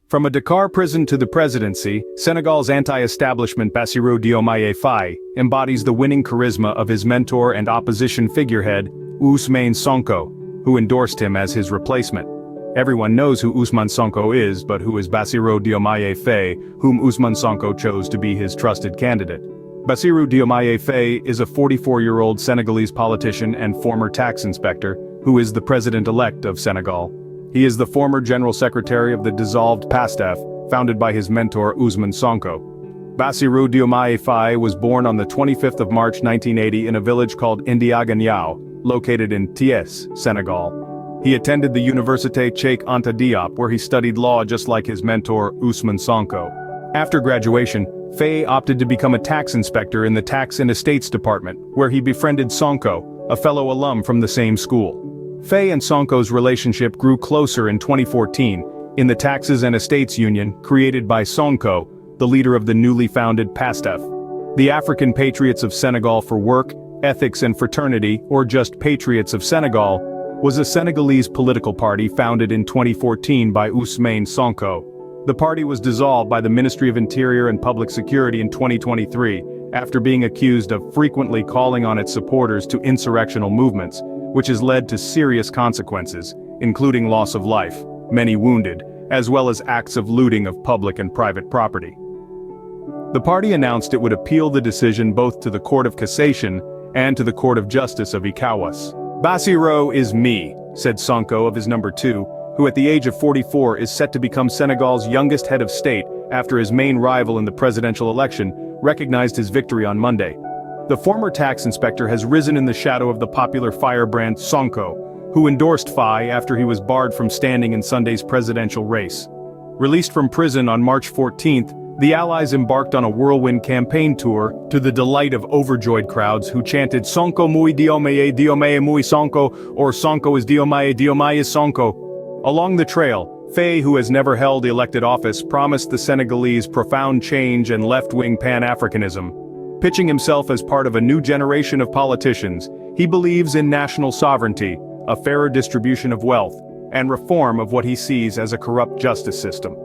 From a Dakar prison to the presidency, Senegal's anti-establishment Bassirou Diomaye Faye embodies the winning charisma of his mentor and opposition figurehead, Ousmane Sonko, who endorsed him as his replacement. Everyone knows who Ousmane Sonko is, but who is Bassirou Diomaye Faye, whom Ousmane Sonko chose to be his trusted candidate? Bassirou Diomaye Faye is a 44-year-old Senegalese politician and former tax inspector, who is the president-elect of Senegal. He is the former general secretary of the dissolved PASTEF, founded by his mentor Ousmane Sonko. Bassirou Diomaye Faye was born on the 25th of March 1980 in a village called Ndiaganiao, located in Thiès, Senegal. He attended the Université Cheikh Anta Diop, where he studied law just like his mentor Ousmane Sonko. After graduation, Faye opted to become a tax inspector in the Tax and Estates Department, where he befriended Sonko, a fellow alum from the same school. Faye and Sonko's relationship grew closer in 2014, in the Taxes and Estates Union, created by Sonko, the leader of the newly founded PASTEF. The African Patriots of Senegal for Work, Ethics and Fraternity, or just Patriots of Senegal, was a Senegalese political party founded in 2014 by Ousmane Sonko. The party was dissolved by the Ministry of Interior and Public Security in 2023, after being accused of frequently calling on its supporters to insurrectional movements, which has led to serious consequences, including loss of life, many wounded, as well as acts of looting of public and private property. The party announced it would appeal the decision both to the Court of Cassation and to the Court of Justice of ECOWAS. Bassirou is me, said Sonko of his number 2, who at the age of 44 is set to become Senegal's youngest head of state after his main rival in the presidential election recognized his victory on Monday. The former tax inspector has risen in the shadow of the popular firebrand Sonko, who endorsed Faye after he was barred from standing in Sunday's presidential race. Released from prison on March 14th, the allies embarked on a whirlwind campaign tour to the delight of overjoyed crowds who chanted Sonko mui Diomaye Diomaye mui Sonko, or Sonko is Diomaye Diomaye is Sonko. Along the trail, Faye, who has never held elected office, promised the Senegalese profound change and left-wing Pan-Africanism. Pitching himself as part of a new generation of politicians, he believes in national sovereignty, a fairer distribution of wealth, and reform of what he sees as a corrupt justice system.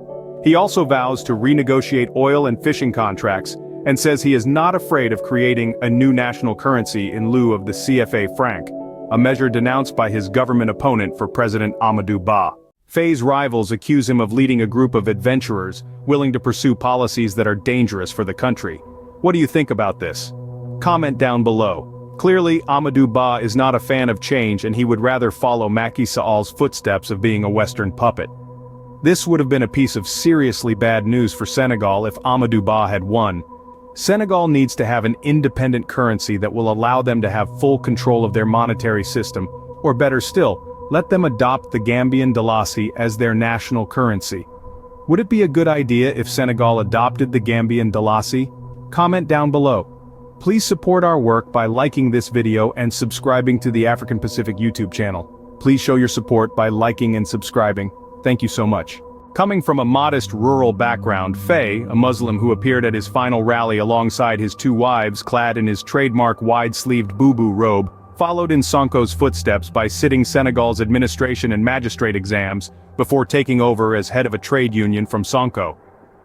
He also vows to renegotiate oil and fishing contracts, and says he is not afraid of creating a new national currency in lieu of the CFA franc, a measure denounced by his government opponent for President Amadou Ba. Faye's rivals accuse him of leading a group of adventurers, willing to pursue policies that are dangerous for the country. What do you think about this? Comment down below. Clearly, Amadou Ba is not a fan of change and he would rather follow Macky Sall's footsteps of being a Western puppet. This would have been a piece of seriously bad news for Senegal if Amadou Ba had won. Senegal needs to have an independent currency that will allow them to have full control of their monetary system, or better still, let them adopt the Gambian Dalasi as their national currency. Would it be a good idea if Senegal adopted the Gambian Dalasi? Comment down below. Please support our work by liking this video and subscribing to the African Pacific YouTube channel. Please show your support by liking and subscribing. Thank you so much. Coming from a modest rural background, Faye, a Muslim who appeared at his final rally alongside his 2 wives clad in his trademark wide-sleeved bubu robe, followed in Sonko's footsteps by sitting Senegal's administration and magistrate exams before taking over as head of a trade union from Sonko.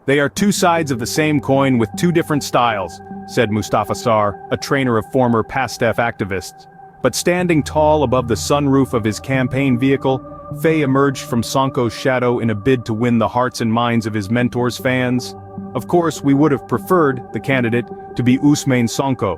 They are 2 sides of the same coin with 2 different styles, said Mustafa Sarr, a trainer of former PASTEF activists. But standing tall above the sunroof of his campaign vehicle, Faye emerged from Sonko's shadow in a bid to win the hearts and minds of his mentor's fans. Of course, we would have preferred the candidate to be Ousmane Sonko,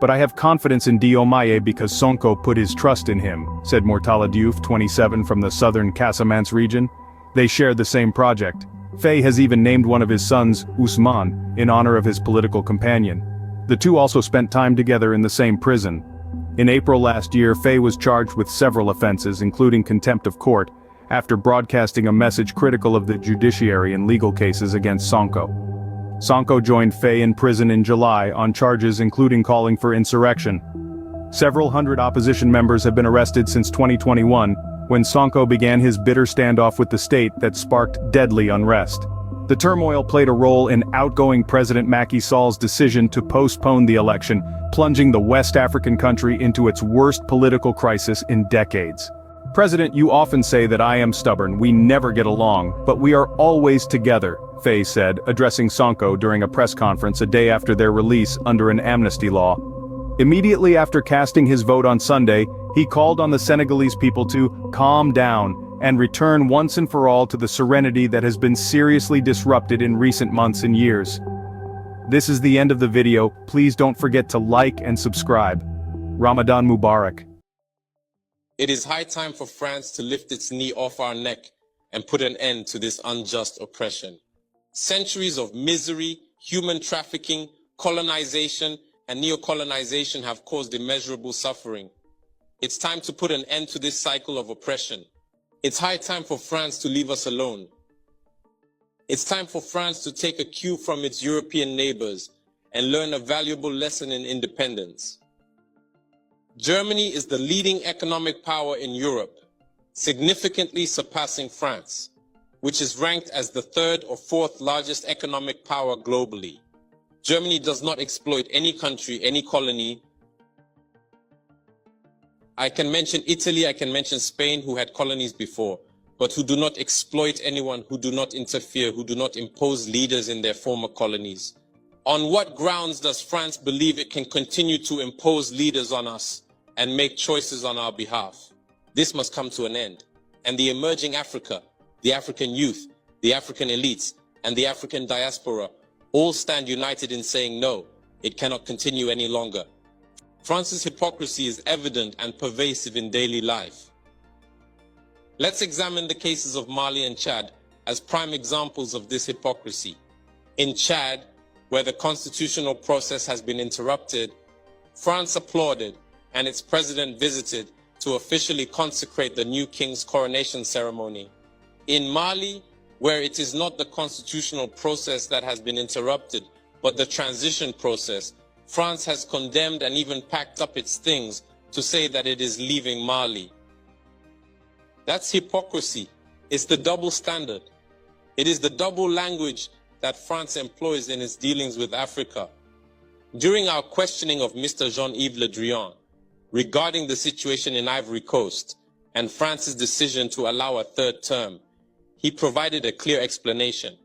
but I have confidence in Diomaye because Sonko put his trust in him, said Mortala Diouf, 27, from the southern Casamance region. They share the same project. Faye has even named one of his sons Ousmane, in honor of his political companion. The 2 also spent time together in the same prison. In April last year, Faye was charged with several offenses, including contempt of court, after broadcasting a message critical of the judiciary in legal cases against Sonko. Sonko joined Faye in prison in July on charges including calling for insurrection. Several hundred opposition members have been arrested since 2021, when Sonko began his bitter standoff with the state that sparked deadly unrest. The turmoil played a role in outgoing President Macky Sall's decision to postpone the election, plunging the West African country into its worst political crisis in decades. President, you often say that I am stubborn, we never get along, but we are always together, Faye said, addressing Sonko during a press conference a day after their release under an amnesty law. Immediately after casting his vote on Sunday, he called on the Senegalese people to calm down and return once and for all to the serenity that has been seriously disrupted in recent months and years. This is the end of the video. Please don't forget to like and subscribe. Ramadan Mubarak. It is high time for France to lift its knee off our neck and put an end to this unjust oppression. Centuries of misery, human trafficking, colonization, and neocolonization have caused immeasurable suffering. It's time to put an end to this cycle of oppression. It's high time for France to leave us alone. It's time for France to take a cue from its European neighbors and learn a valuable lesson in independence. Germany is the leading economic power in Europe, significantly surpassing France, which is ranked as the third or fourth largest economic power globally. Germany does not exploit any country, any colony. I can mention Italy, I can mention Spain, who had colonies before, but who do not exploit anyone, who do not interfere, who do not impose leaders in their former colonies. On what grounds does France believe it can continue to impose leaders on us and make choices on our behalf? This must come to an end. And the emerging Africa, the African youth, the African elites, and the African diaspora all stand united in saying no, it cannot continue any longer. France's hypocrisy is evident and pervasive in daily life. Let's examine the cases of Mali and Chad as prime examples of this hypocrisy. In Chad, where the constitutional process has been interrupted, France applauded and its president visited to officially consecrate the new king's coronation ceremony. In Mali, where it is not the constitutional process that has been interrupted, but the transition process, France has condemned and even packed up its things to say that it is leaving Mali. That's hypocrisy. It's the double standard. It is the double language that France employs in its dealings with Africa. During our questioning of Mr. Jean-Yves Le Drian regarding the situation in Ivory Coast and France's decision to allow a third term, he provided a clear explanation.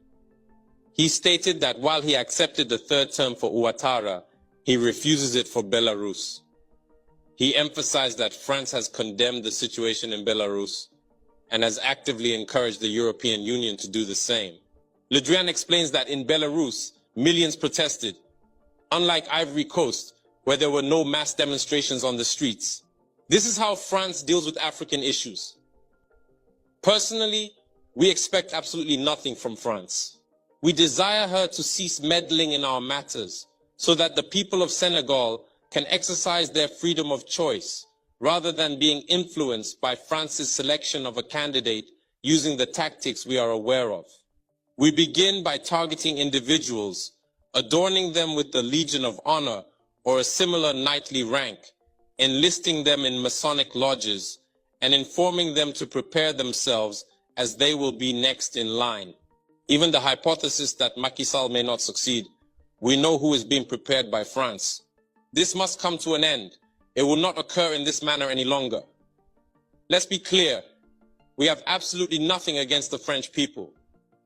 He stated that while he accepted the third term for Ouattara, he refuses it for Belarus. He emphasized that France has condemned the situation in Belarus and has actively encouraged the European Union to do the same. Le Drian explains that in Belarus, millions protested, unlike Ivory Coast, where there were no mass demonstrations on the streets. This is how France deals with African issues. Personally, we expect absolutely nothing from France. We desire her to cease meddling in our matters so that the people of Senegal can exercise their freedom of choice rather than being influenced by France's selection of a candidate using the tactics we are aware of. We begin by targeting individuals, adorning them with the Legion of Honor or a similar knightly rank, enlisting them in Masonic lodges, and informing them to prepare themselves as they will be next in line. Even the hypothesis that Macky Sall may not succeed, we know who is being prepared by France. This must come to an end. It will not occur in this manner any longer. Let's be clear. We have absolutely nothing against the French people.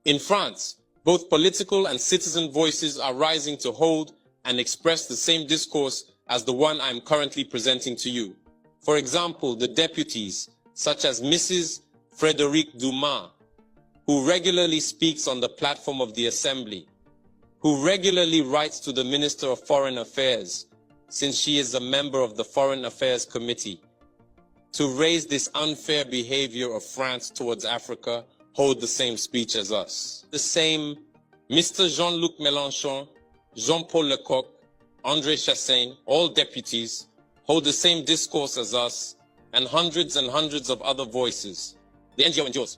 In France, both political and citizen voices are rising to hold and express the same discourse as the one I am currently presenting to you. For example, the deputies, such as Mrs. Frédérique Dumas, who regularly speaks on the platform of the Assembly, who regularly writes to the Minister of Foreign Affairs, since she is a member of the Foreign Affairs Committee, to raise this unfair behavior of France towards Africa, hold the same speech as us. The same Mr. Jean-Luc Mélenchon, Jean-Paul Lecoq, André Chassaigne, all deputies, hold the same discourse as us, and hundreds of other voices. The NGOs,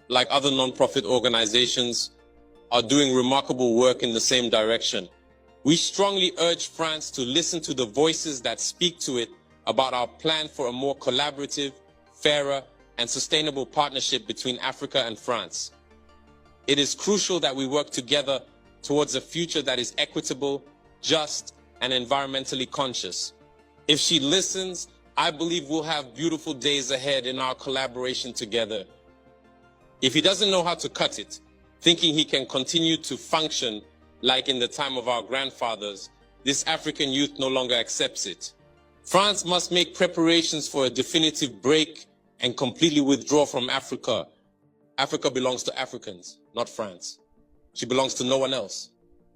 like other non-profit organizations, are doing remarkable work in the same direction. We strongly urge France to listen to the voices that speak to it about our plan for a more collaborative, fairer, and sustainable partnership between Africa and France. It is crucial that we work together towards a future that is equitable, just, and environmentally conscious. If she listens, I believe we'll have beautiful days ahead in our collaboration together. If he doesn't know how to cut it, thinking he can continue to function like in the time of our grandfathers, this African youth no longer accepts it. France must make preparations for a definitive break and completely withdraw from Africa. Africa belongs to Africans, not France. She belongs to no one else.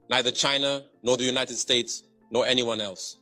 Neither China, nor the United States, nor anyone else.